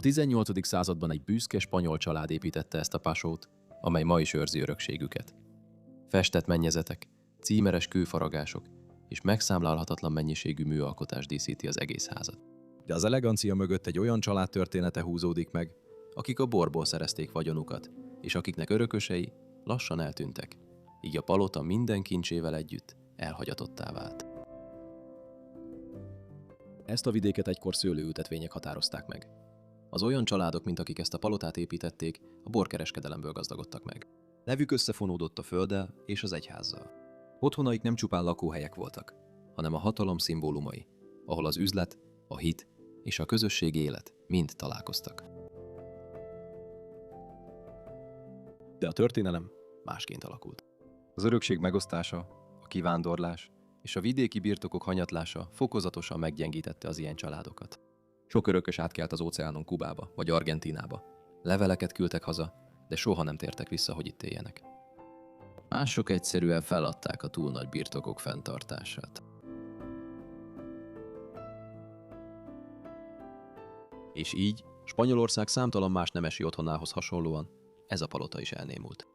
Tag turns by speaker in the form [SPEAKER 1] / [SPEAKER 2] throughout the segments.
[SPEAKER 1] A 18. században egy büszke spanyol család építette ezt a pasót, amely ma is őrzi örökségüket. Festett mennyezetek, címeres kőfaragások és megszámlálhatatlan mennyiségű műalkotás díszíti az egész házat. De az elegancia mögött egy olyan család története húzódik meg, akik a borból szerezték vagyonukat, és akiknek örökösei lassan eltűntek, így a palota minden kincsével együtt elhagyatottá vált. Ezt a vidéket egykor szőlőültetvények határozták meg. Az olyan családok, mint akik ezt a palotát építették, a borkereskedelemből gazdagodtak meg. Nevük összefonódott a földdel és az egyházzal. Otthonaik nem csupán lakóhelyek voltak, hanem a hatalom szimbólumai, ahol az üzlet, a hit és a közösségi élet mind találkoztak. De a történelem másként alakult. Az örökség megosztása, a kivándorlás és a vidéki birtokok hanyatlása fokozatosan meggyengítette az ilyen családokat. Sok örökös átkelt az óceánon Kubába vagy Argentínába. Leveleket küldtek haza, de soha nem tértek vissza, hogy itt éljenek. Mások egyszerűen feladták a túl nagy birtokok fenntartását. És így Spanyolország számtalan más nemesi otthonához hasonlóan ez a palota is elnémult.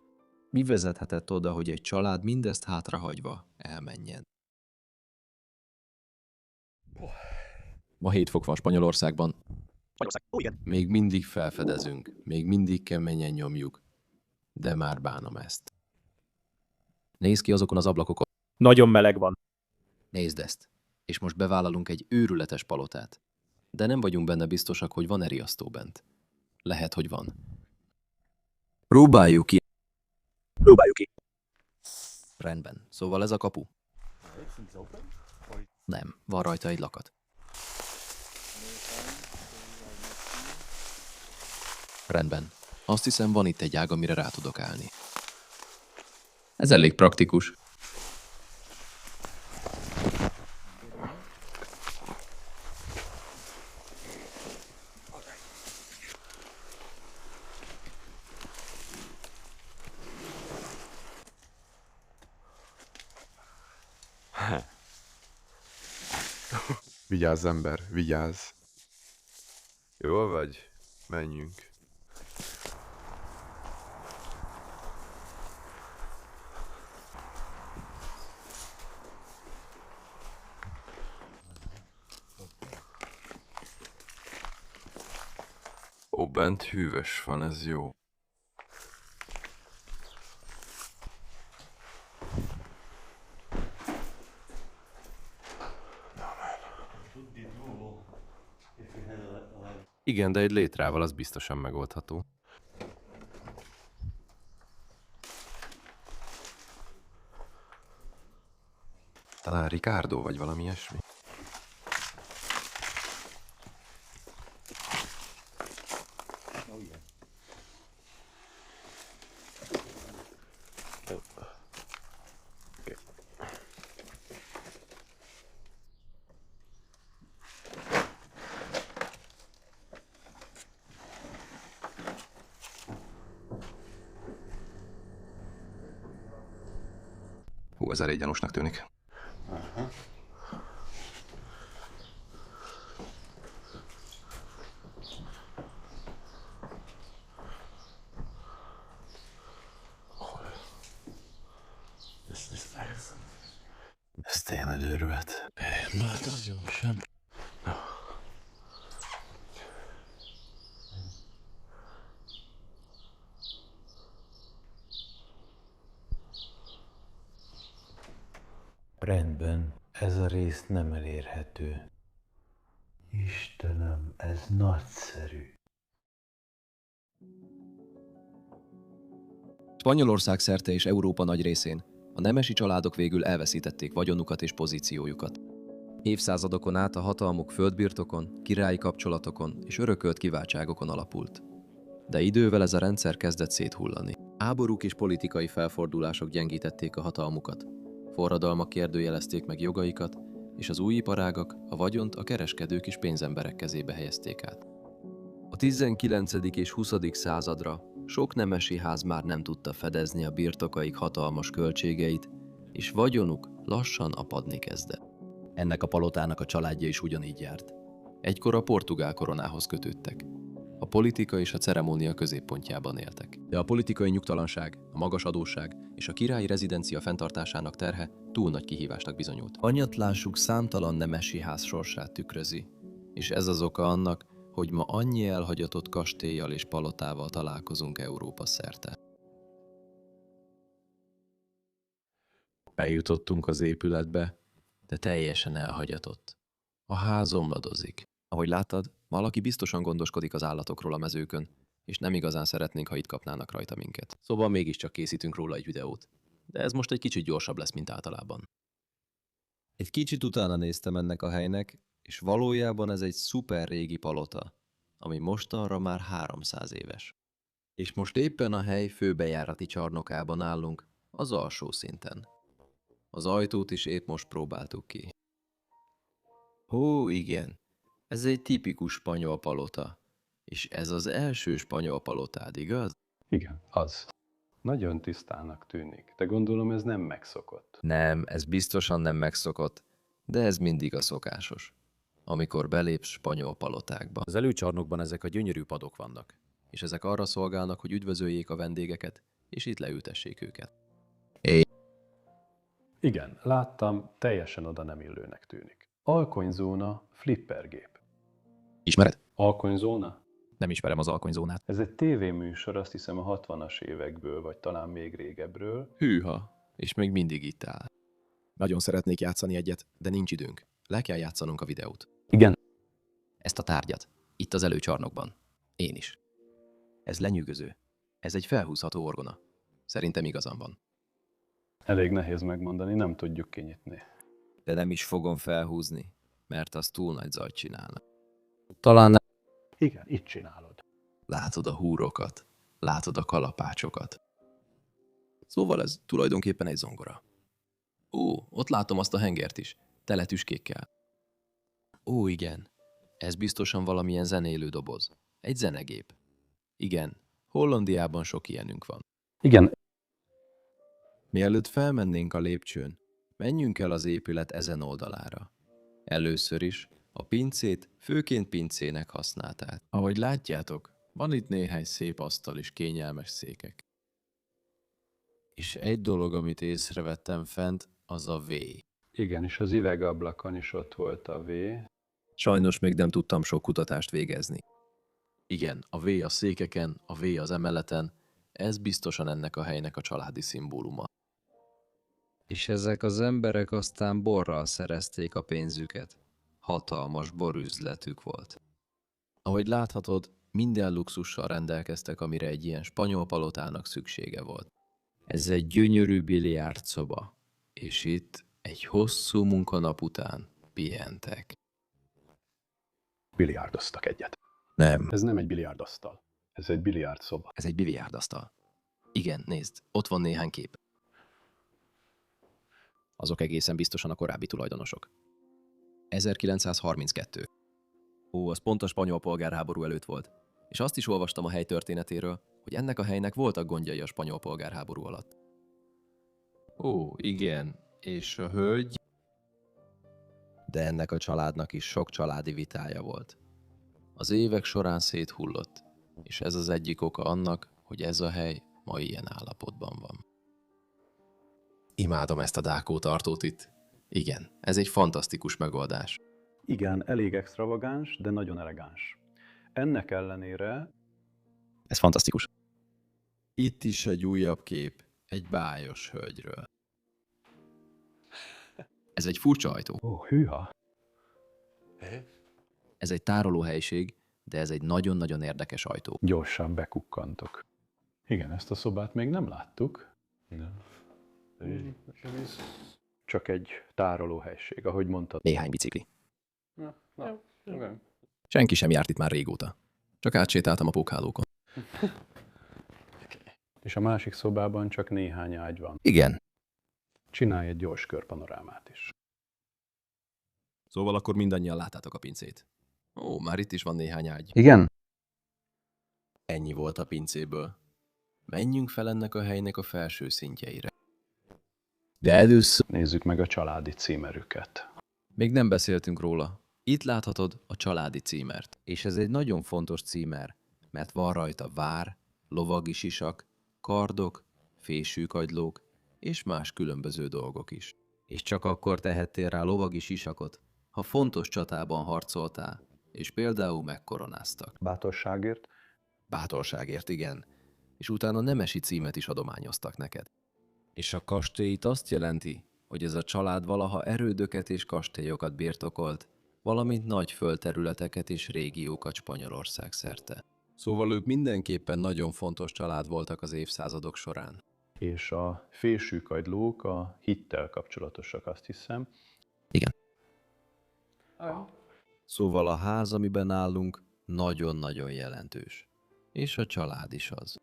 [SPEAKER 1] Mi vezethetett oda, hogy egy család mindezt hátrahagyva elmenjen? Ma 7 fok van Spanyolországban. Még mindig felfedezünk, még mindig keményen nyomjuk, de már bánom ezt. Nézd ki azokon az ablakokon.
[SPEAKER 2] Nagyon meleg van.
[SPEAKER 1] Nézd ezt. És most bevállalunk egy őrületes palotát. De nem vagyunk benne biztosak, hogy van-e riasztó bent. Lehet, hogy van. Próbáljuk ki. Rendben. Szóval ez a kapu? Nem. Van rajta egy lakat. Rendben. Azt hiszem, van itt egy ág, amire rá tudok állni. Ez elég praktikus.
[SPEAKER 3] Vigyázz, ember, vigyázz. Jól vagy? Menjünk. Ó, bent hűvös van, ez jó. Igen, de egy létrával az biztosan megoldható. Talán Ricardo vagy valami ilyesmi. Hú, ez elég gyanúsnak tűnik.
[SPEAKER 4] Aha.
[SPEAKER 3] Ez tényleg őrület.
[SPEAKER 4] Már nagyon sem.
[SPEAKER 5] Rendben, ez a rész nem elérhető. Istenem, ez nagyszerű.
[SPEAKER 1] Spanyolország szerte és Európa nagy részén a nemesi családok végül elveszítették vagyonukat és pozíciójukat. Évszázadokon át a hatalmuk földbirtokon, királyi kapcsolatokon és örökölt kiváltságokon alapult. De idővel ez a rendszer kezdett széthullani. Háborúk és politikai felfordulások gyengítették a hatalmukat. Forradalmak kérdőjelezték meg jogaikat, és az új iparágak a vagyont a kereskedők és pénzemberek kezébe helyezték át. A 19. és 20. századra sok nemesi ház már nem tudta fedezni a birtokaik hatalmas költségeit, és vagyonuk lassan apadni kezdett. Ennek a palotának a családja is ugyanígy járt. Egykor a portugál koronához kötődtek. A politika és a ceremónia középpontjában éltek. De a politikai nyugtalanság, a magas adósság és a királyi rezidencia fenntartásának terhe túl nagy kihívásnak bizonyult. Anyatlásuk számtalan nemesi ház sorsát tükrözi, és ez az oka annak, hogy ma annyi elhagyatott kastélyjal és palotával találkozunk Európa szerte. Bejutottunk az épületbe, de teljesen elhagyatott. A ház omladozik. Ahogy láttad, valaki biztosan gondoskodik az állatokról a mezőkön, és nem igazán szeretnénk, ha itt kapnának rajta minket. Szóval mégiscsak készítünk róla egy videót. De ez most egy kicsit gyorsabb lesz, mint általában. Egy kicsit utána néztem ennek a helynek, és valójában ez egy szuper régi palota, ami mostanra már 300 éves. És most éppen a hely főbejárati csarnokában állunk, az alsó szinten. Az ajtót is épp most próbáltuk ki. Ó, igen, ez egy tipikus spanyol palota. És ez az első spanyol palotád, igaz?
[SPEAKER 2] Igen, az. Nagyon tisztának tűnik, de gondolom ez nem megszokott.
[SPEAKER 1] Nem, ez biztosan nem megszokott, de ez mindig a szokásos, amikor belépsz spanyol palotákba. Az előcsarnokban ezek a gyönyörű padok vannak, és ezek arra szolgálnak, hogy üdvözöljék a vendégeket, és itt leültessék őket.
[SPEAKER 2] Igen, láttam, teljesen oda nem illőnek tűnik. Alkonyzóna, flippergép.
[SPEAKER 1] Ismered?
[SPEAKER 2] Alkonyzóna?
[SPEAKER 1] Nem ismerem az alkonyzónát.
[SPEAKER 2] Ez egy tévéműsor, azt hiszem a 60-as évekből, vagy talán még régebbről.
[SPEAKER 1] Hűha, és még mindig itt áll. Nagyon szeretnék játszani egyet, de nincs időnk. Le kell játszanunk a videót.
[SPEAKER 2] Igen.
[SPEAKER 1] Ezt a tárgyat. Itt az előcsarnokban. Én is. Ez lenyűgöző. Ez egy felhúzható orgona. Szerintem igazam van.
[SPEAKER 2] Elég nehéz megmondani, nem tudjuk kinyitni.
[SPEAKER 1] De nem is fogom felhúzni, mert az túl nagy zajt csinálna. Talán nem.
[SPEAKER 2] Igen, itt csinálod.
[SPEAKER 1] Látod a húrokat, látod a kalapácsokat. Szóval ez tulajdonképpen egy zongora. Ó, ott látom azt a hengert is, tele tüskékkel. Ó, igen, ez biztosan valamilyen zenélő doboz. Egy zenegép. Igen, Hollandiában sok ilyenünk van.
[SPEAKER 2] Igen.
[SPEAKER 1] Mielőtt felmennénk a lépcsőn, menjünk el az épület ezen oldalára. Először is a pincét főként pincének használták. Ahogy látjátok, van itt néhány szép asztal és kényelmes székek. És egy dolog, amit észrevettem fent, az a V.
[SPEAKER 2] Igen, és az üvegablakon is ott volt a V.
[SPEAKER 1] Sajnos még nem tudtam sok kutatást végezni. Igen, a V a székeken, a V az emeleten, ez biztosan ennek a helynek a családi szimbóluma. És ezek az emberek aztán borral szerezték a pénzüket. Hatalmas borüzletük volt. Ahogy láthatod, minden luxussal rendelkeztek, amire egy ilyen spanyol palotának szüksége volt. Ez egy gyönyörű biliárdszoba, és itt egy hosszú munkanap után pihentek.
[SPEAKER 2] Biliárdoztak egyet.
[SPEAKER 1] Nem.
[SPEAKER 2] Ez nem egy biliárdasztal. Ez egy biliárdszoba.
[SPEAKER 1] Ez egy biliárdasztal. Igen, nézd, ott van néhány kép. Azok egészen biztosan a korábbi tulajdonosok. 1932. Ó, az pont a spanyol polgárháború előtt volt. És azt is olvastam a hely történetéről, hogy ennek a helynek voltak gondjai a spanyol polgárháború alatt. Ó, igen, és a hölgy? De ennek a családnak is sok családi vitája volt. Az évek során széthullott, és ez az egyik oka annak, hogy ez a hely ma ilyen állapotban van. Imádom ezt a dákótartót itt. Igen, ez egy fantasztikus megoldás.
[SPEAKER 2] Igen, elég extravagáns, de nagyon elegáns. Ennek ellenére...
[SPEAKER 1] Ez fantasztikus. Itt is egy újabb kép, egy bájos hölgyről. Ez egy furcsa ajtó.
[SPEAKER 2] Ó, hűha!
[SPEAKER 1] Ez egy tárolóhelység, de ez egy nagyon-nagyon érdekes ajtó.
[SPEAKER 2] Gyorsan bekukkantok. Igen, ezt a szobát még nem láttuk. Csak egy tárolóhelység, ahogy mondtad.
[SPEAKER 1] Néhány bicikli. Senki sem járt itt már régóta. Csak átsétáltam a pókhálókon.
[SPEAKER 2] És a másik szobában csak néhány ágy van.
[SPEAKER 1] Igen.
[SPEAKER 2] Csinálj egy gyors körpanorámát is.
[SPEAKER 1] Szóval akkor mindannyian láttátok a pincét. Ó, már itt is van néhány ágy.
[SPEAKER 2] Igen?
[SPEAKER 1] Ennyi volt a pincéből. Menjünk fel ennek a helynek a felső szintjeire. De először...
[SPEAKER 2] Nézzük meg a családi címerüket.
[SPEAKER 1] Még nem beszéltünk róla. Itt láthatod a családi címert. És ez egy nagyon fontos címer, mert van rajta vár, lovagi sisak, kardok, fésűkagylók és más különböző dolgok is. És csak akkor tehettél rá lovagi sisakot, ha fontos csatában harcoltál, és például megkoronáztak.
[SPEAKER 2] Bátorságért?
[SPEAKER 1] Bátorságért, igen. És utána nemesi címet is adományoztak neked. És a kastély itt azt jelenti, hogy ez a család valaha erődöket és kastélyokat birtokolt, valamint nagy földterületeket és régiókat Spanyolország szerte. Szóval ők mindenképpen nagyon fontos család voltak az évszázadok során.
[SPEAKER 2] És a fésűkagylók a hittel kapcsolatosak, azt hiszem.
[SPEAKER 1] Igen. Szóval a ház, amiben állunk, nagyon-nagyon jelentős. És a család is az.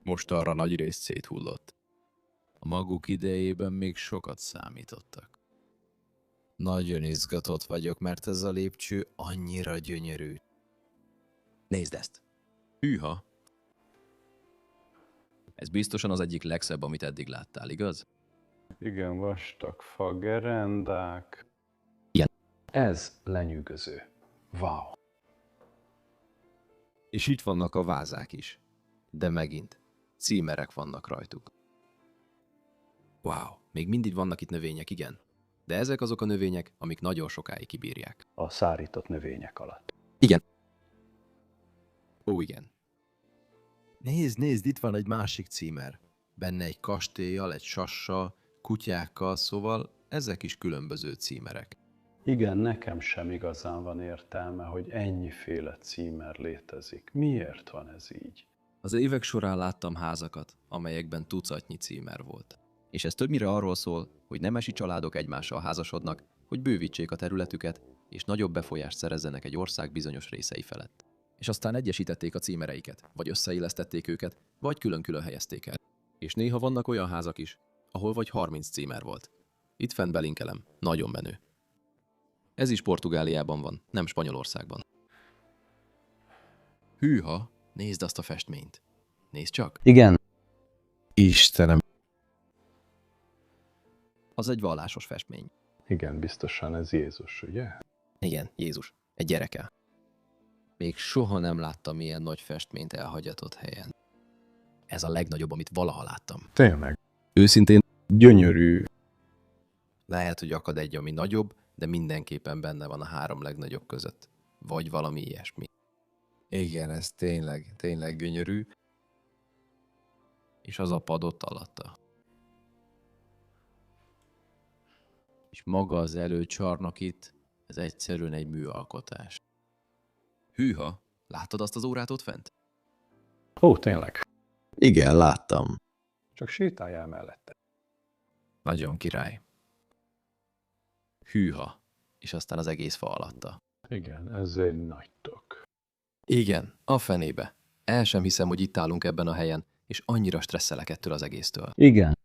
[SPEAKER 1] Most arra nagy részt széthullott. A maguk idejében még sokat számítottak. Nagyon izgatott vagyok, mert ez a lépcső annyira gyönyörű. Nézd ezt! Hűha! Ez biztosan az egyik legszebb, amit eddig láttál, igaz?
[SPEAKER 2] Igen, vastag fa, gerendák.
[SPEAKER 1] Igen.
[SPEAKER 2] Ez lenyűgöző. Wow.
[SPEAKER 1] És itt vannak a vázák is. De megint, címerek vannak rajtuk. Wow, még mindig vannak itt növények, igen. De ezek azok a növények, amik nagyon sokáig kibírják.
[SPEAKER 2] A szárított növények alatt.
[SPEAKER 1] Igen. Ó, igen. Nézd, itt van egy másik címer. Benne egy kastélyjal, egy sassal, kutyákkal, szóval ezek is különböző címerek.
[SPEAKER 2] Igen, nekem sem igazán van értelme, hogy ennyiféle címer létezik. Miért van ez így?
[SPEAKER 1] Az évek során láttam házakat, amelyekben tucatnyi címer volt. És ez többnyire arról szól, hogy nemesi családok egymással házasodnak, hogy bővítsék a területüket, és nagyobb befolyást szerezzenek egy ország bizonyos részei felett. És aztán egyesítették a címereiket, vagy összeillesztették őket, vagy külön-külön helyezték el. És néha vannak olyan házak is, ahol vagy 30 címer volt. Itt fent belinkelem, nagyon menő. Ez is Portugáliában van, nem Spanyolországban. Hűha, nézd azt a festményt. Nézd csak.
[SPEAKER 5] Igen.
[SPEAKER 3] Istenem.
[SPEAKER 1] Az egy vallásos festmény.
[SPEAKER 2] Igen, biztosan ez Jézus, ugye?
[SPEAKER 1] Igen, Jézus. Egy gyerekkel. Még soha nem láttam ilyen nagy festményt elhagyatott helyen. Ez a legnagyobb, amit valaha láttam.
[SPEAKER 2] Tényleg.
[SPEAKER 1] Őszintén
[SPEAKER 2] Gyönyörű.
[SPEAKER 1] lehet, hogy akad egy, ami nagyobb, de mindenképpen benne van a 3 legnagyobb között. Vagy valami ilyesmi. Igen, ez tényleg gyönyörű. És az a pad ott alatta. És maga az előcsarnok itt, ez egyszerűen egy műalkotás. Hűha, láttad azt az órát ott fent?
[SPEAKER 2] Ó, tényleg.
[SPEAKER 3] Igen, láttam.
[SPEAKER 2] Csak sétáljál mellette.
[SPEAKER 1] Nagyon király. Hűha, és aztán az egész fa alatta.
[SPEAKER 2] Igen, ez egy nagy tok.
[SPEAKER 1] Igen, a fenébe. El sem hiszem, hogy itt állunk ebben a helyen, és annyira stresszelek ettől az egésztől.
[SPEAKER 5] Igen.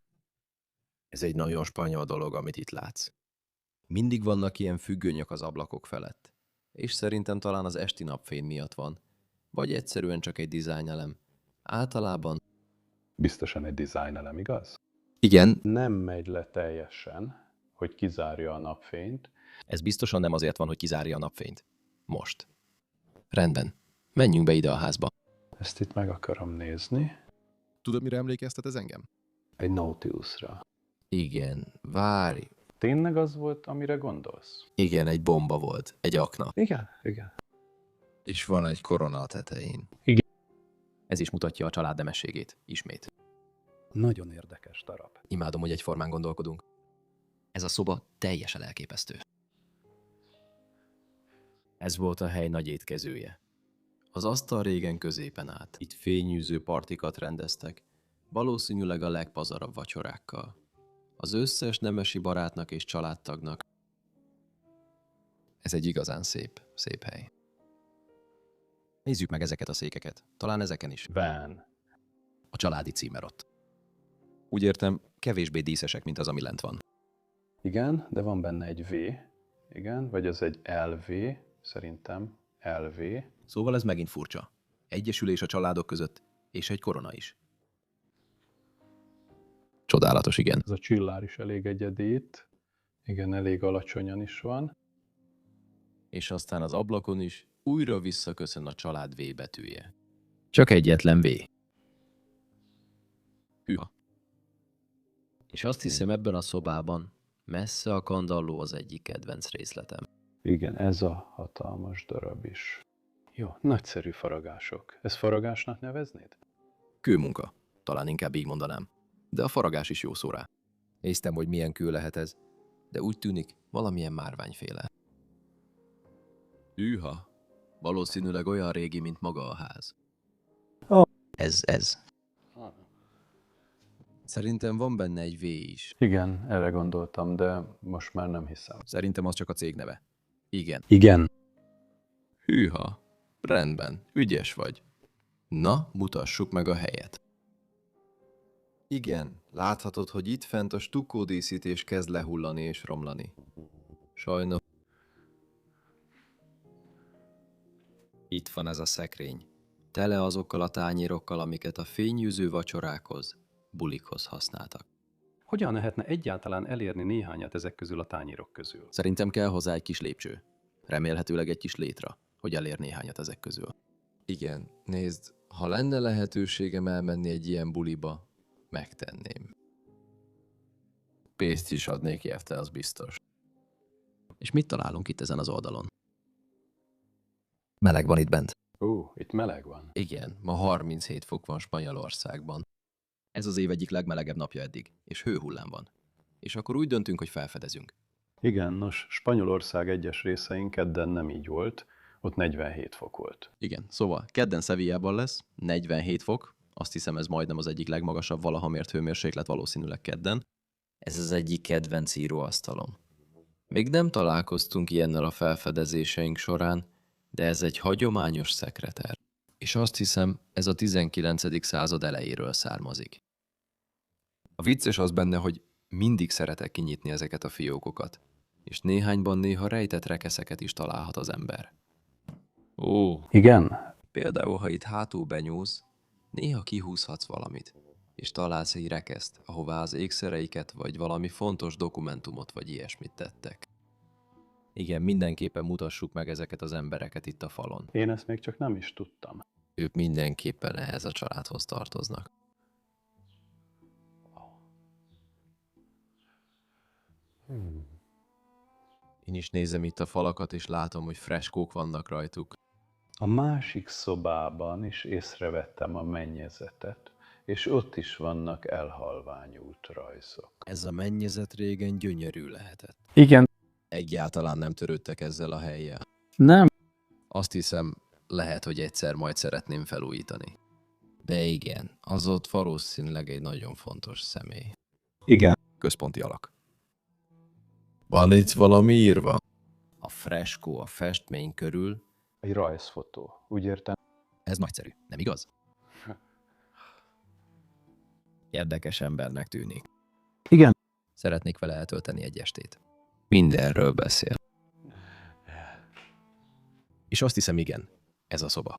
[SPEAKER 1] Ez egy nagyon spanyol dolog, amit itt látsz. Mindig vannak ilyen függönyök az ablakok felett. És szerintem talán az esti napfény miatt van. Vagy egyszerűen csak egy dizájnelem. Általában...
[SPEAKER 2] Biztosan egy dizájnelem, igaz?
[SPEAKER 1] Igen,
[SPEAKER 2] Nem megy le teljesen, hogy kizárja a napfényt.
[SPEAKER 1] ez biztosan nem azért van, hogy kizárja a napfényt. Most. Rendben. Menjünk be ide a házba.
[SPEAKER 2] Ezt itt meg akarom nézni.
[SPEAKER 3] Tudod, mire emlékeztet ez engem?
[SPEAKER 2] Egy Nautilusra.
[SPEAKER 1] Igen, várj.
[SPEAKER 2] Tényleg az volt, amire gondolsz?
[SPEAKER 1] Igen, egy bomba volt. Egy akna.
[SPEAKER 2] Igen.
[SPEAKER 3] És van egy korona a tetején.
[SPEAKER 1] Ez is mutatja a család nemességét. Ismét.
[SPEAKER 2] Nagyon érdekes darab.
[SPEAKER 1] Imádom, hogy egyformán gondolkodunk. Ez a szoba teljesen elképesztő. Ez volt a hely nagy étkezője. Az asztal régen középen állt. Itt fényűző partikat rendeztek, valószínűleg a legpazarabb vacsorákkal. Az összes nemesi barátnak és családtagnak. Ez egy igazán szép hely. Nézzük meg ezeket a székeket. Talán ezeken is.
[SPEAKER 2] Van.
[SPEAKER 1] A családi címer ott. Úgy értem, kevésbé díszesek, mint az, ami lent van.
[SPEAKER 2] Igen, de van benne egy V. Igen, vagy ez egy LV, szerintem LV.
[SPEAKER 1] Szóval ez megint furcsa. Egyesülés a családok között, és egy korona is. Csodálatos, igen.
[SPEAKER 2] Ez a csillár is elég egyedi itt. Igen, elég alacsonyan is van.
[SPEAKER 1] És aztán az ablakon is újra visszaköszön a család V betűje.
[SPEAKER 3] Csak egyetlen V.
[SPEAKER 1] Hűha. És azt hiszem, ebben a szobában messze a kandalló az egyik kedvenc részletem.
[SPEAKER 2] Igen, ez a hatalmas darab is. Jó, nagyszerű faragások. Ez faragásnak neveznéd?
[SPEAKER 1] Kőmunka. Talán inkább így mondanám. De a faragás is jó szó rá.
[SPEAKER 3] Néztem, hogy milyen kő lehet ez.
[SPEAKER 1] De úgy tűnik, valamilyen márványféle. Hűha. Valószínűleg olyan régi, mint maga a ház. Ez.
[SPEAKER 3] Szerintem van benne egy V is.
[SPEAKER 2] Igen, erre gondoltam, de most már nem hiszem.
[SPEAKER 3] Szerintem az csak a cég neve.
[SPEAKER 1] Igen.
[SPEAKER 2] Igen.
[SPEAKER 1] Hűha. Rendben. Ügyes vagy. Na, mutassuk meg a helyet.
[SPEAKER 3] Igen, láthatod, hogy itt fent a stukkódíszítés kezd lehullani és romlani. Sajnos.
[SPEAKER 1] Itt van ez a szekrény. Tele azokkal a tányérokkal, amiket a fényűző vacsorákhoz, bulikhoz használtak.
[SPEAKER 2] Hogyan lehetne egyáltalán elérni néhányat ezek közül a tányérok közül?
[SPEAKER 1] Szerintem kell hozzá egy kis lépcső. Remélhetőleg egy kis létra, hogy elér néhányat ezek közül.
[SPEAKER 3] Igen, nézd, ha lenne lehetőségem elmenni egy ilyen buliba, megtenném. Pénzt is adnék érte, az biztos.
[SPEAKER 1] És mit találunk itt ezen az oldalon? Meleg van itt bent.
[SPEAKER 2] Itt meleg van.
[SPEAKER 3] Igen, ma 37 fok van Spanyolországban.
[SPEAKER 1] Ez az év egyik legmelegebb napja eddig, és hőhullám van. És akkor úgy döntünk, hogy felfedezünk.
[SPEAKER 2] Igen, nos, Spanyolország egyes részein kedden nem így volt, ott 47 fok volt.
[SPEAKER 1] Igen, szóval kedden Sevillában lesz, 47 fok, azt hiszem ez majdnem az egyik legmagasabb valaha mért hőmérséklet valószínűleg kedden. Ez az egyik kedvenc íróasztalom. Még nem találkoztunk ilyennel a felfedezéseink során, de ez egy hagyományos szekreter. És azt hiszem, ez a 19. század elejéről származik. A vicces az benne, hogy mindig szeretek kinyitni ezeket a fiókokat, és néhányban néha rejtett rekeszeket is találhat az ember. Ó,
[SPEAKER 2] Igen?
[SPEAKER 1] például, ha itt hátul benyúlsz, néha kihúzhatsz valamit, és találsz egy rekeszt, ahová az ékszereiket vagy valami fontos dokumentumot vagy ilyesmit tettek. Igen, mindenképpen mutassuk meg ezeket az embereket itt a falon.
[SPEAKER 2] Én ezt még csak nem is tudtam.
[SPEAKER 1] Ők mindenképpen ehhez a családhoz tartoznak. Én is nézem itt a falakat, és látom, hogy freskók vannak rajtuk.
[SPEAKER 2] A másik szobában is észrevettem a mennyezetet, és ott is vannak elhalványult rajzok.
[SPEAKER 1] Ez a mennyezet régen gyönyörű lehetett.
[SPEAKER 5] Igen.
[SPEAKER 1] Egyáltalán nem törődtek ezzel a hellyel.
[SPEAKER 5] Nem.
[SPEAKER 1] Azt hiszem, lehet, hogy egyszer majd szeretném felújítani. De igen, az ott valószínűleg egy nagyon fontos személy.
[SPEAKER 5] Igen.
[SPEAKER 1] Központi alak.
[SPEAKER 3] Van itt valami írva?
[SPEAKER 1] A freskó a festmény körül,
[SPEAKER 2] Egy rajzfotó, úgy értem?
[SPEAKER 1] ez nagyszerű, nem igaz? Érdekes embernek tűnik.
[SPEAKER 5] Igen.
[SPEAKER 1] Szeretnék vele eltölteni egy estét. Mindenről beszél. És azt hiszem, igen, ez a szoba.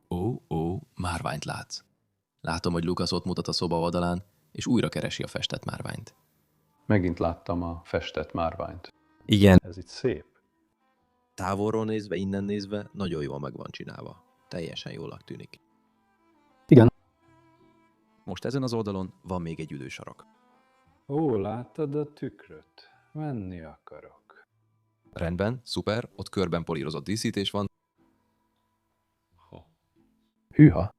[SPEAKER 1] Ó, márványt látsz. Látom, hogy Lukasz ott mutat a szoba oldalán, és újra keresi a festett márványt.
[SPEAKER 2] Megint láttam a festett márványt.
[SPEAKER 1] Igen.
[SPEAKER 2] Ez itt szép.
[SPEAKER 1] Távolról nézve, innen nézve, nagyon jól meg van csinálva. Teljesen jól tűnik.
[SPEAKER 5] Igen.
[SPEAKER 1] Most ezen az oldalon van még egy üdősarok.
[SPEAKER 2] Ó, láttad a tükröt? Menni akarok.
[SPEAKER 1] Rendben, szuper, ott körben polírozott díszítés van,
[SPEAKER 2] Hűha.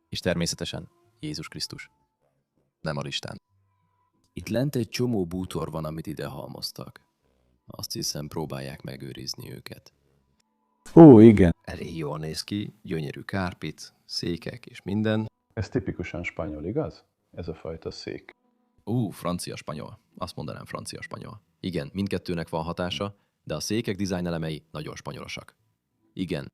[SPEAKER 1] és természetesen Jézus Krisztus. Nem a listán. Itt lent egy csomó bútor van, amit ide halmoztak. Azt hiszem, próbálják megőrizni őket.
[SPEAKER 5] Ó, igen.
[SPEAKER 1] Elég jól néz ki, gyönyörű kárpit, székek és minden.
[SPEAKER 2] Ez tipikusan spanyol, igaz? Ez a fajta szék.
[SPEAKER 1] Francia-spanyol. Azt mondanám francia-spanyol. Igen, mindkettőnek van hatása, de a székek dizájnelemei nagyon spanyolosak. Igen,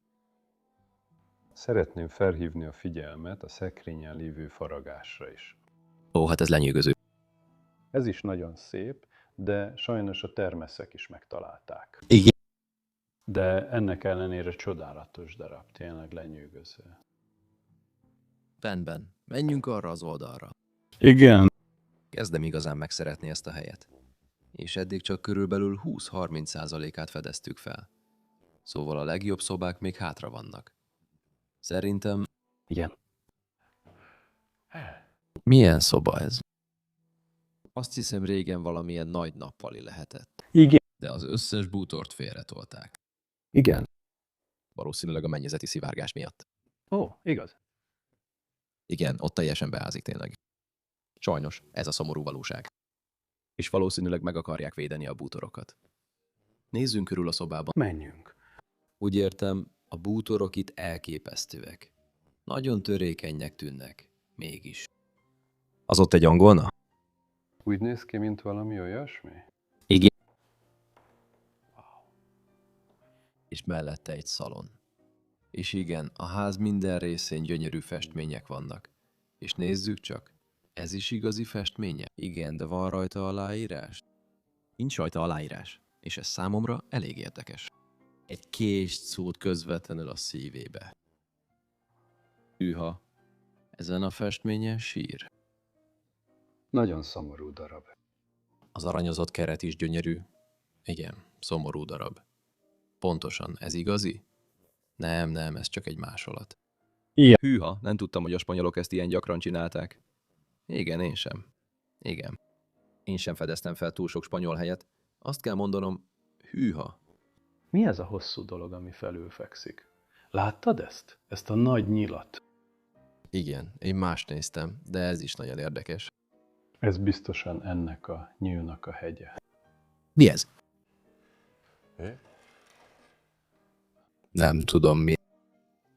[SPEAKER 2] Szeretném felhívni a figyelmet a szekrényen lévő faragásra is.
[SPEAKER 1] hát ez lenyűgöző.
[SPEAKER 2] Ez is nagyon szép, de sajnos a termeszek is megtalálták.
[SPEAKER 3] Igen.
[SPEAKER 2] De ennek ellenére csodálatos darab, tényleg lenyűgöző.
[SPEAKER 1] Rendben, menjünk arra az oldalra.
[SPEAKER 5] Igen.
[SPEAKER 1] Kezdem igazán megszeretni ezt a helyet. És eddig csak körülbelül 20-30%-át fedeztük fel. Szóval a legjobb szobák még hátra vannak. Szerintem
[SPEAKER 5] Igen.
[SPEAKER 3] Milyen szoba ez?
[SPEAKER 1] azt hiszem régen valamilyen nagy nappali lehetett.
[SPEAKER 5] Igen.
[SPEAKER 3] De az összes bútort félretolták.
[SPEAKER 5] Igen.
[SPEAKER 3] Valószínűleg a mennyezeti szivárgás miatt.
[SPEAKER 5] Ó, igaz.
[SPEAKER 3] Igen, ott teljesen beázik tényleg. Sajnos, ez a szomorú valóság. És valószínűleg meg akarják védeni a bútorokat.
[SPEAKER 1] Nézzünk körül a szobában.
[SPEAKER 5] Menjünk.
[SPEAKER 1] Úgy értem, a bútorok itt elképesztőek. Nagyon törékenynek tűnnek. Mégis.
[SPEAKER 3] Az ott egy angolna?
[SPEAKER 2] Úgy néz ki, mint valami olyasmi?
[SPEAKER 3] Igen. És mellette egy szalon.
[SPEAKER 1] És igen, a ház minden részén gyönyörű festmények vannak. És nézzük csak, ez is igazi festménye? Igen, de van rajta aláírás?
[SPEAKER 3] Nincs rajta aláírás.
[SPEAKER 1] És ez számomra elég érdekes.
[SPEAKER 3] Egy kést szút közvetlenül a szívébe.
[SPEAKER 1] Hűha, ezen a festményen sír.
[SPEAKER 2] Nagyon szomorú darab.
[SPEAKER 3] Az aranyozott keret is gyönyörű.
[SPEAKER 1] Igen, szomorú darab. Pontosan, ez igazi? Nem, ez csak egy másolat.
[SPEAKER 5] Igen.
[SPEAKER 1] Hűha, nem tudtam, hogy a spanyolok ezt ilyen gyakran csinálták. Igen, én sem. Igen. Én sem fedeztem fel túl sok spanyol helyet. Azt kell mondanom, hűha.
[SPEAKER 2] Mi ez a hosszú dolog, ami felülfekszik? Láttad ezt? Ezt a nagy nyilat?
[SPEAKER 1] Igen, én más néztem, de ez is nagyon érdekes.
[SPEAKER 2] Ez biztosan ennek a nyílnak a hegye.
[SPEAKER 3] Mi ez? Nem tudom mi.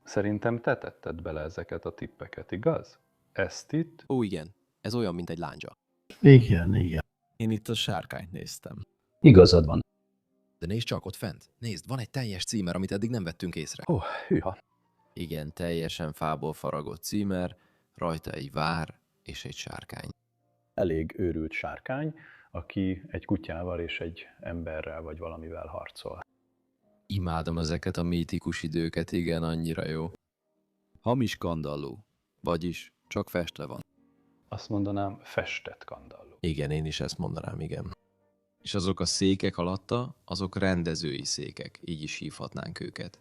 [SPEAKER 2] Szerintem te tetted bele ezeket a tippeket, igaz? Ezt itt?
[SPEAKER 1] Ó, igen, ez olyan, mint egy lándzsa.
[SPEAKER 5] Igen, igen.
[SPEAKER 3] Én itt a sárkányt néztem.
[SPEAKER 5] Igazad van.
[SPEAKER 3] De nézd csak ott fent. Nézd, van egy teljes címer, amit eddig nem vettünk észre.
[SPEAKER 2] Ó, hűha.
[SPEAKER 1] Igen, teljesen fából faragott címer, rajta egy vár és egy sárkány.
[SPEAKER 2] Elég őrült sárkány, aki egy kutyával és egy emberrel vagy valamivel harcol.
[SPEAKER 1] Imádom ezeket a mítikus időket, igen, annyira jó. Hamis kandalló, vagyis csak festve van.
[SPEAKER 2] Azt mondanám, festett kandalló.
[SPEAKER 3] Igen, én is ezt mondanám, igen.
[SPEAKER 1] És azok a székek alatta, azok rendezői székek, így is hívhatnánk őket.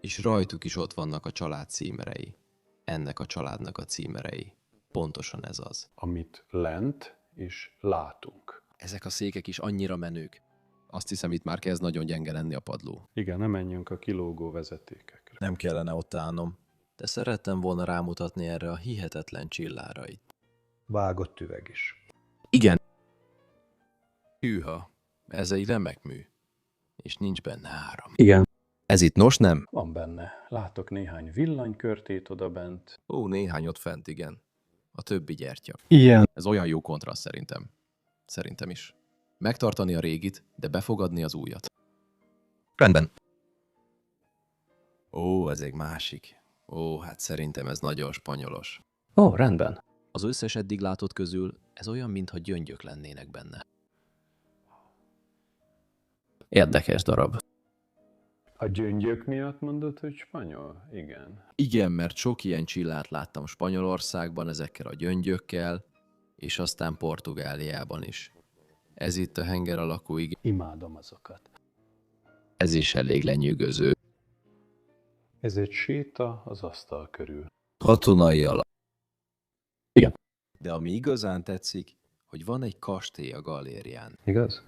[SPEAKER 1] És rajtuk is ott vannak a család címerei. Ennek a családnak a címerei. Pontosan ez az.
[SPEAKER 2] Amit lent is látunk.
[SPEAKER 1] Ezek a székek is annyira menők. Azt hiszem, itt már kezd nagyon gyenge lenni a padló.
[SPEAKER 2] Igen, ne menjünk a kilógó vezetékekre.
[SPEAKER 3] Nem kellene ott állnom.
[SPEAKER 1] De szerettem volna rámutatni erre a hihetetlen csillára itt.
[SPEAKER 2] Vágott üveg is.
[SPEAKER 3] Igen.
[SPEAKER 1] Hűha, ez egy remek mű. És nincs benne áram.
[SPEAKER 5] Igen.
[SPEAKER 3] Ez itt nos, nem?
[SPEAKER 2] Van benne. Látok néhány villanykörtét odabent.
[SPEAKER 1] Ó, néhány ott fent, igen. A többi gyertya.
[SPEAKER 5] Igen.
[SPEAKER 1] Ez olyan jó kontraszt szerintem. Szerintem is. Megtartani a régit, de befogadni az újat.
[SPEAKER 3] Rendben.
[SPEAKER 1] Ó, ez egy másik. Ó, hát szerintem ez nagyon spanyolos.
[SPEAKER 5] Ó, rendben.
[SPEAKER 1] Az összes eddig látott közül ez olyan, mintha gyöngyök lennének benne.
[SPEAKER 5] Érdekes darab.
[SPEAKER 2] A gyöngyök miatt mondod, hogy spanyol? Igen.
[SPEAKER 1] Igen, mert sok ilyen csillát láttam Spanyolországban ezekkel a gyöngyökkel, és aztán Portugáliában is. Ez itt a henger alakú, igen.
[SPEAKER 2] Imádom azokat.
[SPEAKER 1] Ez is elég lenyűgöző.
[SPEAKER 2] Ez egy séta az asztal körül.
[SPEAKER 1] Katonai alak.
[SPEAKER 5] Igen.
[SPEAKER 1] De ami igazán tetszik, hogy van egy kastély a galérián.
[SPEAKER 2] Igaz?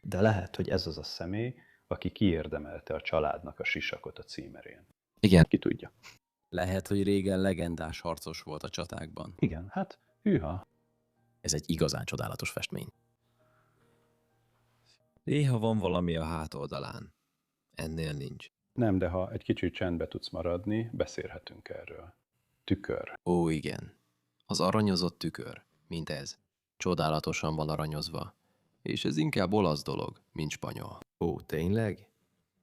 [SPEAKER 2] De lehet, hogy ez az a személy, aki kiérdemelte a családnak a sisakot a címerén.
[SPEAKER 3] Igen.
[SPEAKER 2] Ki tudja.
[SPEAKER 1] Lehet, hogy régen legendás harcos volt a csatákban.
[SPEAKER 2] Igen, hát hűha.
[SPEAKER 3] Ez egy igazán csodálatos festmény.
[SPEAKER 1] Néha van valami a hátoldalán. Ennél nincs.
[SPEAKER 2] Nem, de ha egy kicsit csendbe tudsz maradni, beszélhetünk erről. Tükör.
[SPEAKER 1] Ó, igen. Az aranyozott tükör, mint ez. Csodálatosan van aranyozva. És ez inkább olasz dolog, mint spanyol. Ó, tényleg?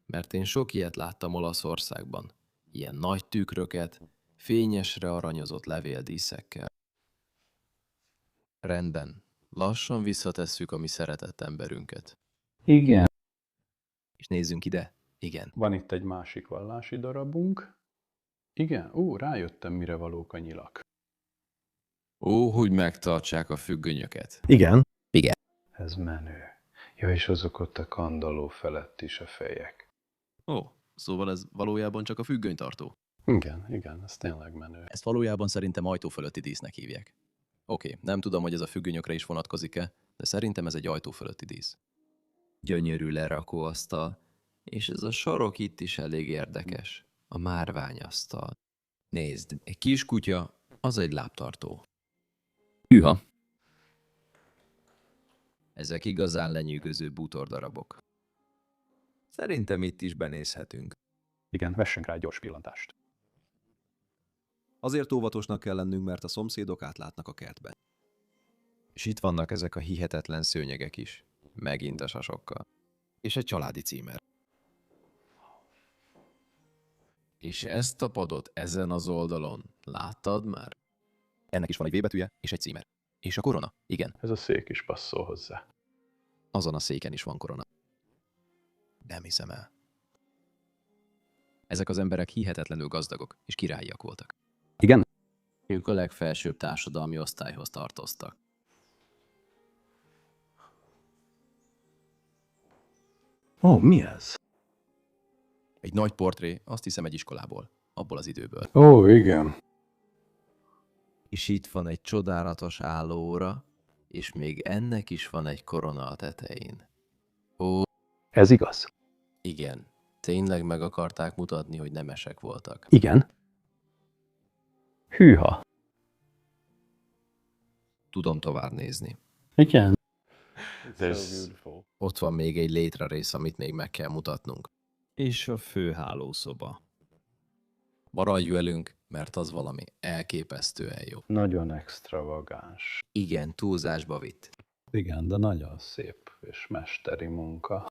[SPEAKER 1] Mert én sok ilyet láttam Olaszországban. Ilyen nagy tükröket, fényesre aranyozott levéldíszekkel. Rendben. Lassan visszatesszük a mi szeretett emberünket.
[SPEAKER 5] Igen.
[SPEAKER 1] És nézzünk ide. Igen.
[SPEAKER 2] Van itt egy másik vallási darabunk. Igen, rájöttem, mire valók a nyilak.
[SPEAKER 1] Ó, hogy megtartsák a függönyöket.
[SPEAKER 5] Igen.
[SPEAKER 2] Ez menő. Ja, és azok ott a kandalló felett is a fejek.
[SPEAKER 3] Ó, szóval ez valójában csak a függönytartó.
[SPEAKER 2] Igen, ez tényleg menő.
[SPEAKER 3] Ezt valójában szerintem ajtó fölötti dísznek hívják. Oké, nem tudom, hogy ez a függönyökre is vonatkozik-e, de szerintem ez egy ajtó fölötti dísz. Gyönyörű lerakóasztal, és ez a sarok itt is elég érdekes. A márványasztal. Nézd, egy kis kutya, az egy lábtartó.
[SPEAKER 5] Hűha.
[SPEAKER 1] Ezek igazán lenyűgöző bútordarabok. Szerintem itt is benézhetünk.
[SPEAKER 5] Igen, vessünk rá egy gyors pillantást.
[SPEAKER 1] Azért óvatosnak kell lennünk, mert a szomszédok átlátnak a kertbe. És itt vannak ezek a hihetetlen szőnyegek is. Megint a sasokkal. És egy családi címer. És ezt a padot ezen az oldalon láttad már? Ennek is van egy V betűje és egy címer. És a korona? Igen,
[SPEAKER 2] Ez a szék is passzol hozzá.
[SPEAKER 1] azon a széken is van korona. Nem hiszem el. Ezek az emberek hihetetlenül gazdagok és királyiak voltak.
[SPEAKER 5] Igen?
[SPEAKER 1] Ők a legfelsőbb társadalmi osztályhoz tartoztak.
[SPEAKER 5] Ó, mi ez?
[SPEAKER 1] Egy nagy portré, azt hiszem egy iskolából, abból az időből.
[SPEAKER 2] Ó, igen.
[SPEAKER 1] És itt van egy csodálatos állóóra, és még ennek is van egy korona a tetején. Ó,
[SPEAKER 5] Ez igaz?
[SPEAKER 1] igen, tényleg meg akarták mutatni, hogy nemesek voltak.
[SPEAKER 5] Igen. Hűha.
[SPEAKER 1] Tudom tovább nézni.
[SPEAKER 5] Igen.
[SPEAKER 1] Ott van még egy létrarész, amit még meg kell mutatnunk. És a főhálószoba. Maradj velünk, mert az valami elképesztően jó.
[SPEAKER 2] Nagyon extravagáns.
[SPEAKER 1] Igen, túlzásba vitt.
[SPEAKER 2] Igen, de nagyon szép és mesteri munka.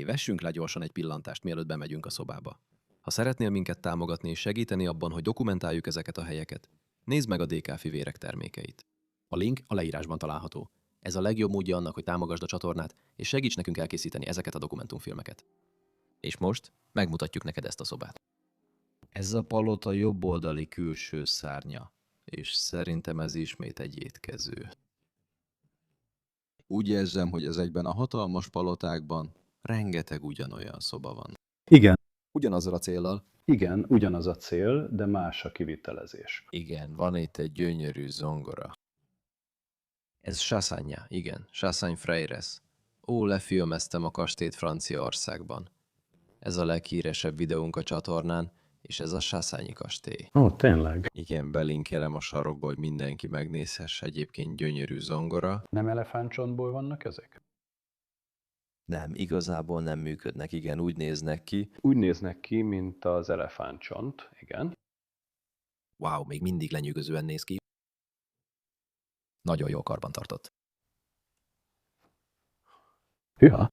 [SPEAKER 1] Vessünk le gyorsan egy pillantást, mielőtt bemegyünk a szobába. Ha szeretnél minket támogatni és segíteni abban, hogy dokumentáljuk ezeket a helyeket, nézd meg a DK Fivérek termékeit. A link a leírásban található. Ez a legjobb módja annak, hogy támogasd a csatornát, és segíts nekünk elkészíteni ezeket a dokumentumfilmeket. És most megmutatjuk neked ezt a szobát. Ez a palota jobboldali külső szárnya, és szerintem ez ismét egy étkező. Úgy érzem, hogy ez egyben a hatalmas palotákban rengeteg ugyanolyan szoba van.
[SPEAKER 5] Igen.
[SPEAKER 1] Ugyanazzal a céllal.
[SPEAKER 2] Igen, ugyanaz a cél, de más a kivitelezés.
[SPEAKER 1] Igen, van itt egy gyönyörű zongora. Ez Chassagna, igen, Chassagne Freires. Ó, lefilmeztem a kastélyt Franciaországban. Ez a leghíresebb videónk a csatornán, és ez a Chassagne kastély.
[SPEAKER 2] Ó, tényleg?
[SPEAKER 1] Igen, belinkelem a sarokba, hogy mindenki megnézhesse, egyébként gyönyörű zongora.
[SPEAKER 2] Nem elefántcsontból vannak ezek?
[SPEAKER 1] Nem, igazából nem működnek, igen, úgy néznek ki.
[SPEAKER 2] Úgy néznek ki, mint az elefántcsont, igen.
[SPEAKER 1] Wow, még mindig lenyűgözően néz ki. Nagyon jó karban tartott.
[SPEAKER 5] Hűha.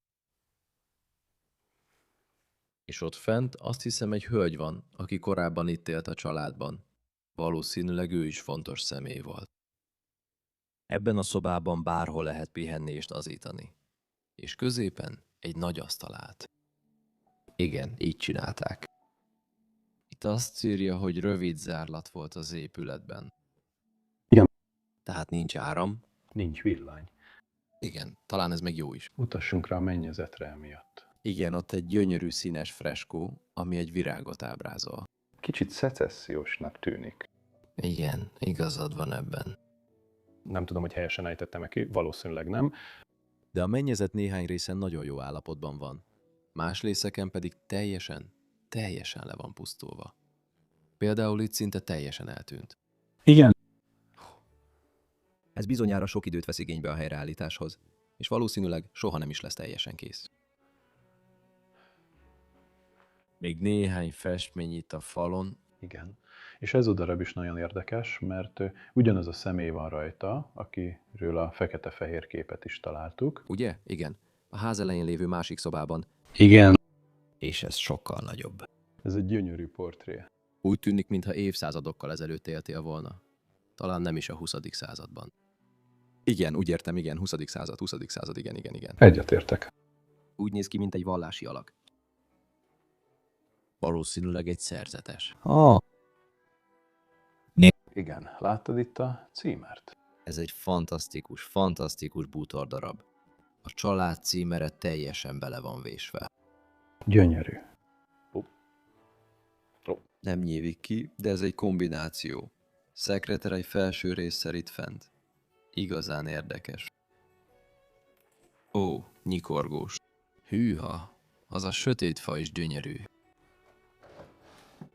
[SPEAKER 1] És ott fent azt hiszem egy hölgy van, aki korábban itt élt a családban. Valószínűleg ő is fontos személy volt. Ebben a szobában bárhol lehet pihenni és nazítani. És középen egy nagy asztal állt. Igen, így csinálták. Itt azt írja, hogy rövid zárlat volt az épületben.
[SPEAKER 5] Igen.
[SPEAKER 1] Tehát nincs áram.
[SPEAKER 2] Nincs villany.
[SPEAKER 1] Igen, talán ez meg jó is.
[SPEAKER 2] Mutassunk rá a mennyezetre emiatt.
[SPEAKER 1] Igen, ott egy gyönyörű színes freskó, ami egy virágot ábrázol.
[SPEAKER 2] Kicsit szecessziósnak tűnik.
[SPEAKER 1] Igen, igazad van ebben.
[SPEAKER 5] Nem tudom, hogy helyesen ejtettem ki, valószínűleg nem.
[SPEAKER 1] De a mennyezet néhány részen nagyon jó állapotban van. Más részeken pedig teljesen le van pusztulva. Például itt szinte teljesen eltűnt.
[SPEAKER 5] Igen.
[SPEAKER 1] Ez bizonyára sok időt vesz igénybe a helyreállításhoz, és valószínűleg soha nem is lesz teljesen kész. Még néhány festmény itt a falon.
[SPEAKER 2] Igen. És ez a darab is nagyon érdekes, mert ugyanaz a személy van rajta, akiről a fekete-fehér képet is találtuk.
[SPEAKER 1] Ugye? Igen. A ház elején lévő másik szobában.
[SPEAKER 5] Igen.
[SPEAKER 1] És ez sokkal nagyobb.
[SPEAKER 2] Ez egy gyönyörű portré.
[SPEAKER 1] Úgy tűnik, mintha évszázadokkal ezelőtt éltél volna. Talán nem is a 20. században. Igen, úgy értem, igen, 20. század, igen.
[SPEAKER 2] Egyetértek.
[SPEAKER 1] Úgy néz ki, mint egy vallási alak. Valószínűleg egy szerzetes.
[SPEAKER 2] Igen, láttad itt a címert?
[SPEAKER 1] Ez egy fantasztikus bútordarab. A család címere teljesen bele van vésve.
[SPEAKER 2] Gyönyörű.
[SPEAKER 1] Nem nyílik ki, de ez egy kombináció. Szekreter egy felső résszel itt fent. Igazán érdekes. Ó, nyikorgós.
[SPEAKER 3] Hűha, az a sötét fa is gyönyörű.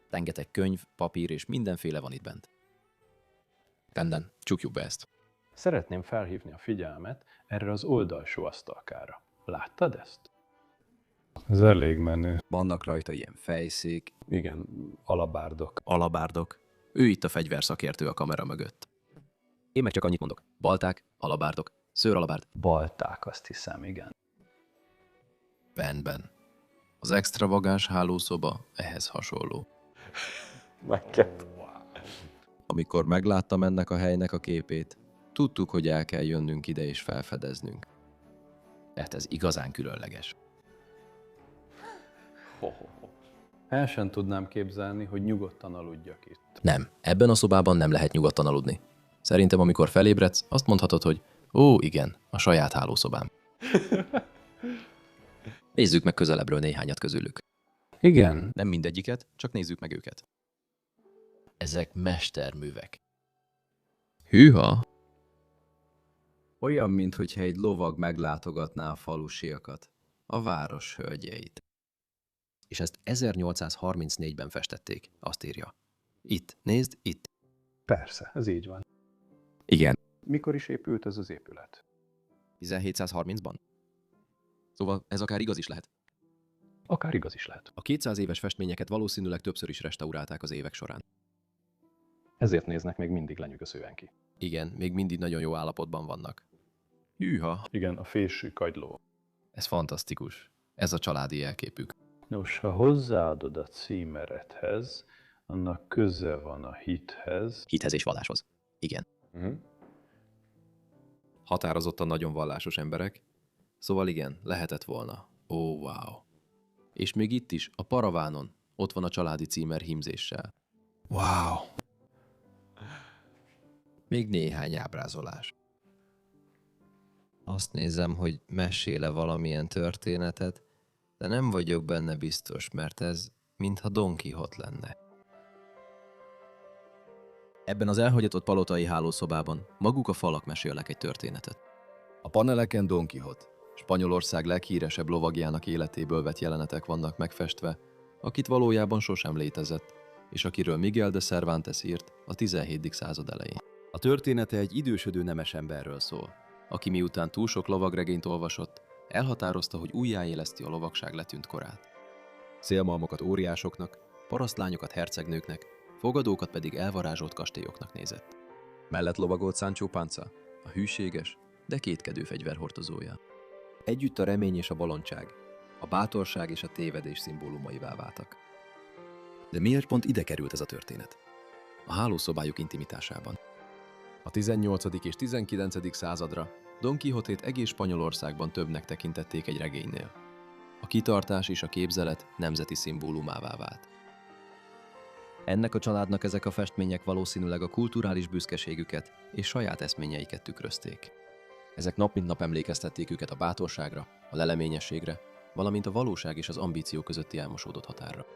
[SPEAKER 3] Rengeteg könyv, papír és mindenféle van itt bent. Rendben, csukjuk be ezt.
[SPEAKER 2] Szeretném felhívni a figyelmet erre az oldalsó asztalkára. Láttad ezt? Ez elég menő.
[SPEAKER 1] Vannak rajta ilyen fejszék.
[SPEAKER 2] Igen, alabárdok.
[SPEAKER 3] Alabárdok. Ő itt a fegyverszakértő a kamera mögött. Én meg csak annyit mondok. Balták, alabárdok, szőralabárd.
[SPEAKER 2] Balták, azt hiszem, igen.
[SPEAKER 3] Rendben. Az extravagáns hálószoba ehhez hasonló. Amikor megláttam ennek a helynek a képét, tudtuk, hogy el kell jönnünk ide és felfedeznünk. Tehát ez igazán különleges.
[SPEAKER 2] El sem tudnám képzelni, hogy nyugodtan aludjak itt.
[SPEAKER 3] Nem, ebben a szobában nem lehet nyugodtan aludni. Szerintem, amikor felébredsz, azt mondhatod, hogy ó, igen, a saját hálószobám. Nézzük meg közelebbről néhányat közülük.
[SPEAKER 2] Igen.
[SPEAKER 3] Nem mindegyiket, csak nézzük meg őket. Ezek mesterművek. Hűha!
[SPEAKER 1] Olyan, minthogyha egy lovag meglátogatná a falusiakat, a város hölgyeit.
[SPEAKER 3] És ezt 1834-ben festették, azt írja. Itt, nézd, itt.
[SPEAKER 2] Persze, ez így van.
[SPEAKER 3] Igen.
[SPEAKER 2] Mikor is épült ez az épület?
[SPEAKER 3] 1730-ban? Szóval ez akár igaz is lehet.
[SPEAKER 2] Akár igaz is lehet.
[SPEAKER 3] A 200 éves festményeket valószínűleg többször is restaurálták az évek során.
[SPEAKER 5] Ezért néznek még mindig lenyűgözően ki.
[SPEAKER 3] Igen, még mindig nagyon jó állapotban vannak. Hűha!
[SPEAKER 2] Igen, a fésű kagyló.
[SPEAKER 3] Ez fantasztikus. Ez a családi jelképük.
[SPEAKER 2] Nos, ha hozzáadod a címerethez, annak köze van a hithez.
[SPEAKER 3] Hithez és valláshoz. Igen. Határozottan nagyon vallásos emberek. Szóval igen, lehetett volna. Ó, wow. És még itt is, a paravánon, ott van a családi címer hímzéssel.
[SPEAKER 1] Wow! Még néhány ábrázolás. Azt nézem, hogy mesél-e valamilyen történetet, de nem vagyok benne biztos, mert ez mintha Don Quixote lenne.
[SPEAKER 3] Ebben az elhagyatott palotai hálószobában maguk a falak mesélnek egy történetet.
[SPEAKER 1] A paneleken Don Quixote, Spanyolország leghíresebb lovagjának életéből vett jelenetek vannak megfestve, akit valójában sosem létezett, és akiről Miguel de Cervantes írt a 17. század elején. A története egy idősödő nemes emberről szól, aki miután túl sok lovagregényt olvasott, elhatározta, hogy újjáéleszti a lovagság letűnt korát. Szélmalmokat óriásoknak, parasztlányokat hercegnőknek, fogadókat pedig elvarázsolt kastélyoknak nézett. Mellett lovagolt Sancho Panza, a hűséges, de kétkedő fegyverhordozója. Együtt a remény és a bolondság, a bátorság és a tévedés szimbólumaivá váltak. De miért pont ide került ez a történet? A hálószobájuk intimitásában. A 18. és 19. századra Don Quixotét egész Spanyolországban többnek tekintették egy regénynél. A kitartás és a képzelet nemzeti szimbólumává vált. Ennek a családnak ezek a festmények valószínűleg a kulturális büszkeségüket és saját eszményeiket tükrözték. Ezek nap mint nap emlékeztették őket a bátorságra, a leleményességre, valamint a valóság és az ambíció közötti elmosódott határra.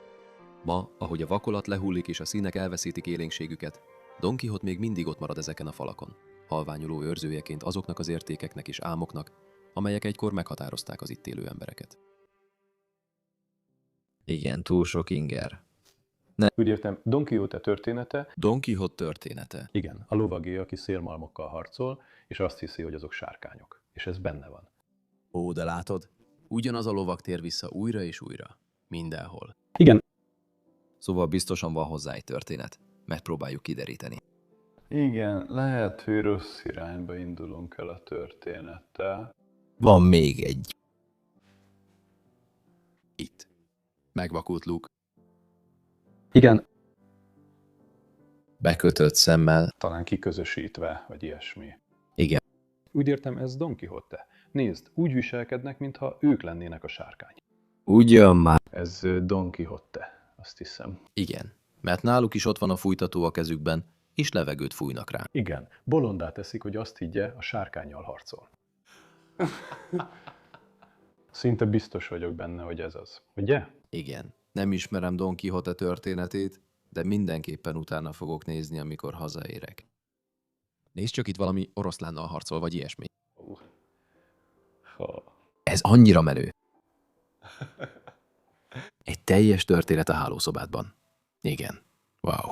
[SPEAKER 1] Ma, ahogy a vakolat lehullik és a színek elveszítik élénkségüket, Don Quixote még mindig ott marad ezeken a falakon, halványuló őrzőjeként azoknak az értékeknek és álmoknak, amelyek egykor meghatározták az itt élő embereket. Igen, túl sok inger.
[SPEAKER 2] Úgy értem, Don Quixote története,
[SPEAKER 1] Don Quixote története.
[SPEAKER 2] igen, a lovagé, aki szélmalmokkal harcol, és azt hiszi, hogy azok sárkányok. És ez benne van.
[SPEAKER 3] Ó, de látod? Ugyanaz a lovag tér vissza újra és újra. Mindenhol.
[SPEAKER 2] Igen.
[SPEAKER 1] Szóval biztosan van hozzá egy történet. Megpróbáljuk kideríteni.
[SPEAKER 2] Igen, lehet, hogy rossz irányba indulunk el a történettel.
[SPEAKER 1] Van még egy.
[SPEAKER 3] Itt. Megvakult Luke.
[SPEAKER 2] Igen.
[SPEAKER 1] Bekötött szemmel.
[SPEAKER 2] Talán kiközösítve, vagy ilyesmi.
[SPEAKER 1] Igen.
[SPEAKER 2] Úgy értem, ez Don Quixote. Nézd, úgy viselkednek, mintha ők lennének a sárkány.
[SPEAKER 1] Ugyan már.
[SPEAKER 2] Ez Don Quixote, azt hiszem.
[SPEAKER 3] Igen. Mert náluk is ott van a fújtató a kezükben, és levegőt fújnak rá.
[SPEAKER 2] Igen, bolondá teszik, hogy azt higgye, a sárkánnyal harcol. Szinte biztos vagyok benne, hogy ez az. Ugye?
[SPEAKER 1] Igen. Nem ismerem Don Quixote történetét, de mindenképpen utána fogok nézni, amikor hazaérek. Nézd csak, itt valami oroszlánnal harcol, vagy ilyesmi.
[SPEAKER 2] Ha.
[SPEAKER 1] Ez annyira menő. Egy teljes történet a hálószobádban. Igen. Wow.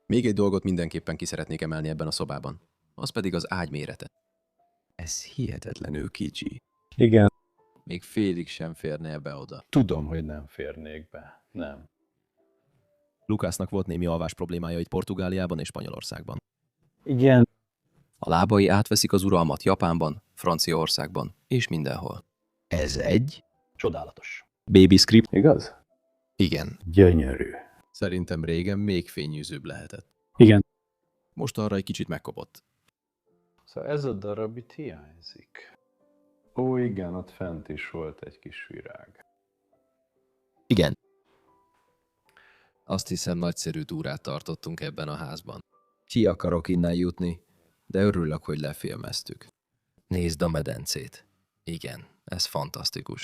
[SPEAKER 1] Még egy dolgot mindenképpen ki szeretnék emelni ebben a szobában. Az pedig az ágy mérete. Ez hihetetlenül kicsi.
[SPEAKER 2] Igen,
[SPEAKER 1] Még félig sem férne ebbe oda.
[SPEAKER 2] tudom, hogy nem férnék be. Nem.
[SPEAKER 3] Lukásznak volt némi alvás problémája itt Portugáliában és Spanyolországban.
[SPEAKER 2] Igen.
[SPEAKER 1] A lábai átveszik az uralmat Japánban, Franciaországban és mindenhol. Ez egy?
[SPEAKER 3] Csodálatos.
[SPEAKER 1] Baby script?
[SPEAKER 2] Igaz?
[SPEAKER 1] Igen.
[SPEAKER 2] Gyönyörű.
[SPEAKER 1] Szerintem régen még fényűzőbb lehetett.
[SPEAKER 5] Igen.
[SPEAKER 3] Most arra egy kicsit megkopott.
[SPEAKER 2] Szóval ez a darab itt hiányzik. Ó, igen, ott fent is volt egy kis virág.
[SPEAKER 1] Igen. Azt hiszem, nagyszerű túrát tartottunk ebben a házban. Ki akarok innen jutni, de örülök, hogy lefilmeztük. Nézd a medencét. Igen, ez fantasztikus.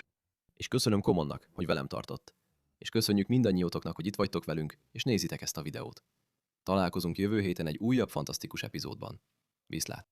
[SPEAKER 3] És köszönöm Komonnak, hogy velem tartott. És köszönjük mindannyiótoknak, hogy itt vagytok velünk, és nézitek ezt a videót. Találkozunk jövő héten egy újabb fantasztikus epizódban. Viszlát!